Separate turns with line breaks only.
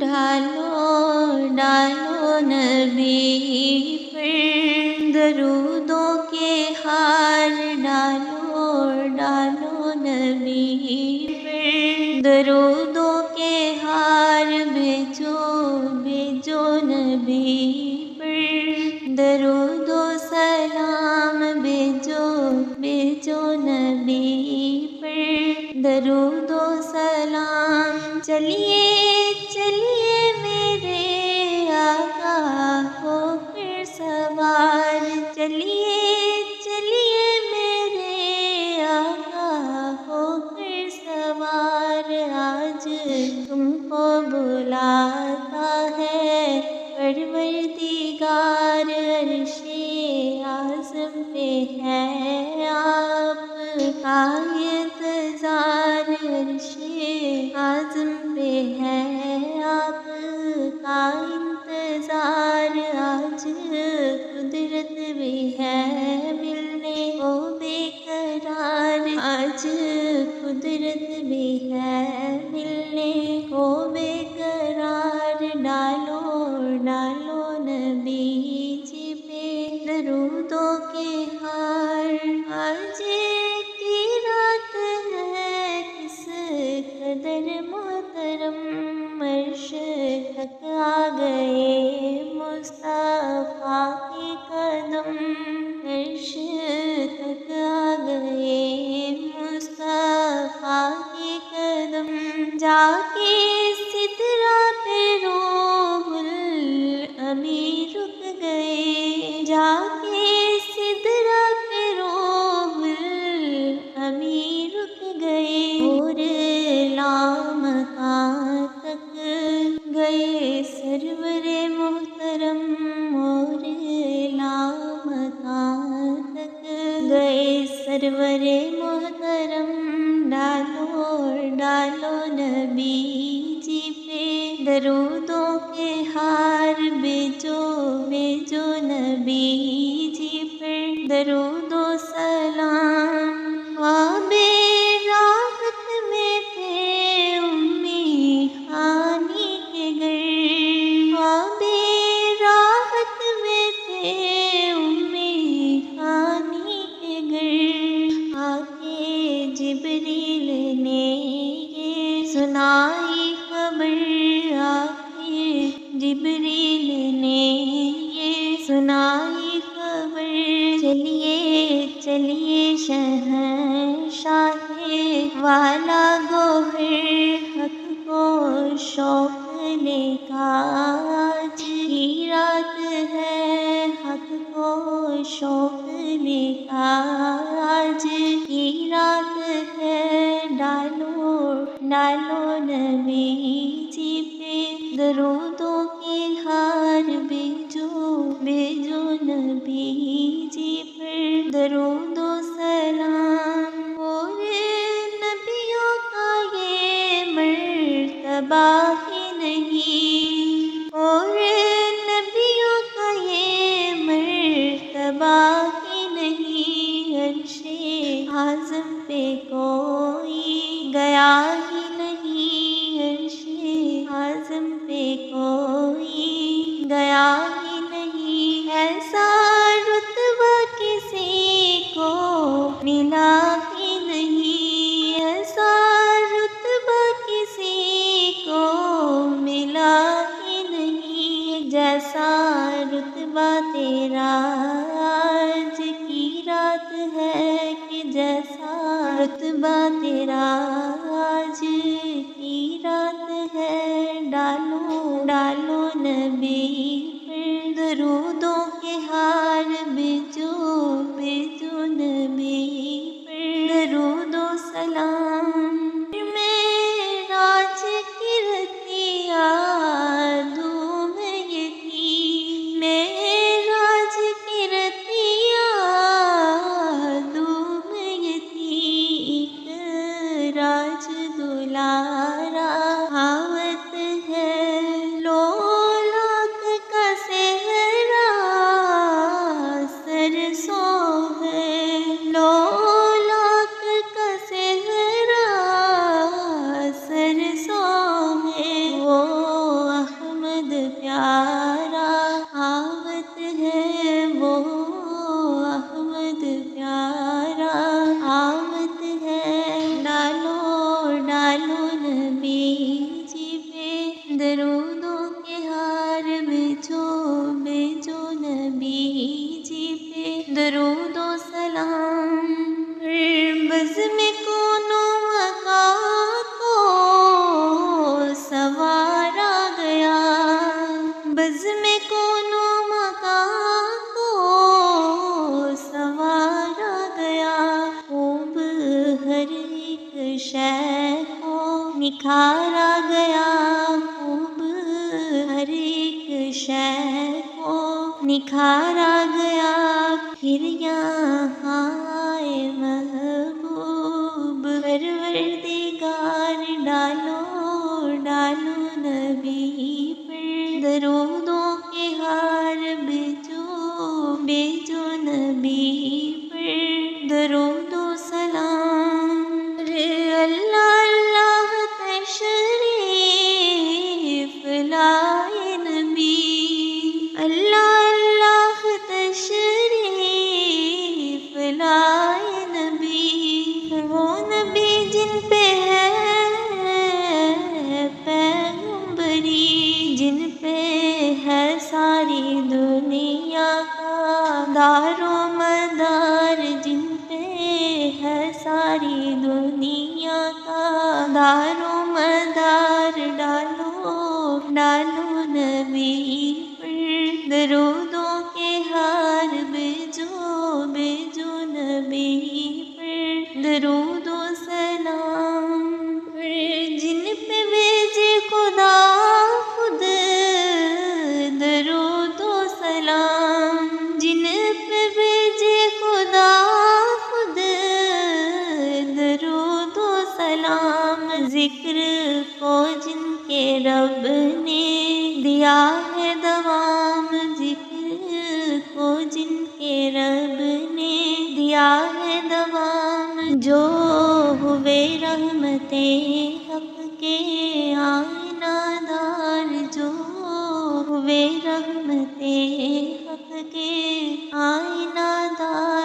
ڈالو ڈالو نبی پر درودوں کے ہار، ڈالو ڈالو نبی پر درودوں کے ہار، بھیجو بھیجو نبی پر درود و سلام، بھیجو بھیجو نبی پر درود و سلام۔ چلیے چلیے میرے آقا ہو پھر سوار، چلیے چلیے میرے آقا ہو پھر سوار، آج تم کو بلاتا ہے پروردگار، عرش اعظم پہ ہے آپ کا انتظار، عرش اعظم پہ ہے آپ کا انتظار، آج قدرت بھی ہے ملنے کو بے قرار، آج قدرت بھی ہے ملنے کو بے قرار، ڈالو ڈالو نبی جی پہ درودوں کے ہار، آج کی رات ہے کس قدر محترم، عرش تک آ گئے مصطفیٰ کے قدم، عرش تک آ گئے مصطفیٰ کے قدم، جا کے سدرہ پہ روح الامین رک گئے، جا کے سدرہ پہ روح الامین رک گئے، اور لامکاں تک گئے سرور محترم، اور لامکاں تک گئے سرور محترم، ڈالو ڈالو نبی جی پہ درودوں کے ہار، بھیجو بھیجو نبی جی پر درود و سلام۔ خواب راحت میں تھے امی خانی کے گھر، خواب راحت میں تھے امی خانی کے گھر، آ کے جبریل نے یہ سنائی خبر، آ کے جبریل نے یہ سنائی خبر، چلیے چلیے شہنشاہ والا گوہر، حق کو شوق لے کا آج کی رات ہے، حق کو شوق لے کا آج کی رات ہے، ڈالو ڈالو نبی جی پہ درودوں کے ہار، بھیجو بھیجو نبی جی پر درود و سلام، اور نبیوں کا یہ مرتبہ ہی نہیں، اور نبیوں کا یہ مرتبہ ہی نہیں، عرش اعظم پہ کوئی گیا ہی نہیں، عرش اعظم پہ کوئی گیا ہی نہیں، ایسا رتبہ کسی کو ملا ہی نہیں، ایسا رتبہ کسی کو ملا ہی نہیں، جیسا رتبہ تیرا آج کی رات ہے، کہ جیسا رتبہ تیرا آج کی رات ہے، ڈالو ڈالو نبی پر درودوں کے ہار، بھیجو بھیجو نبی پر درود و سلام، معراج کی رتیا دھوم یہ تھی، معراج کی رتیا دھوم یہ تھی، ایک راج دلارا آوت ہے، لو لاکھ درودوں کے ہار بھیجو نبی جی پہ درود و سلام۔ بزم کون و مکا کو سوارا گیا، بزم کون و مکا کو سوارا گیا، خوب ہر ایک شے کو نکھارا گیا، خوب ہر ایک شے کو نکھارا گیا۔ پھر یہاں آئے محبوب پروردگار، ڈالو نبی پر درودوں کے ہار بھیجو نبی پر درود و سلام۔ اللہ اللہ تشریف لائے نبی، اللہ اللہ تشریف لائے نبی، وہ نبی جن پہ ہے پیغمبری، جن پہ ہے ساری دنیا کا دار و مدار، جن پہ ہے ساری دنیا کا دار و مدار، ڈالو نبی پر درودوں کے ہار بھیجو نبی پر درود و سلام۔ جن پہ بھیجے خدا خود درود و سلام، جن پہ بھیجے خدا خود درود و سلام، ذکر کو جن کے رب نے دیا ہے دوام، ذکر کو جن کے رب نے دیا ہے دوام، جو ہوئے رحمت حق کے آئینہ دار، جو ہوئے رحمت حق کے آئینہ دار۔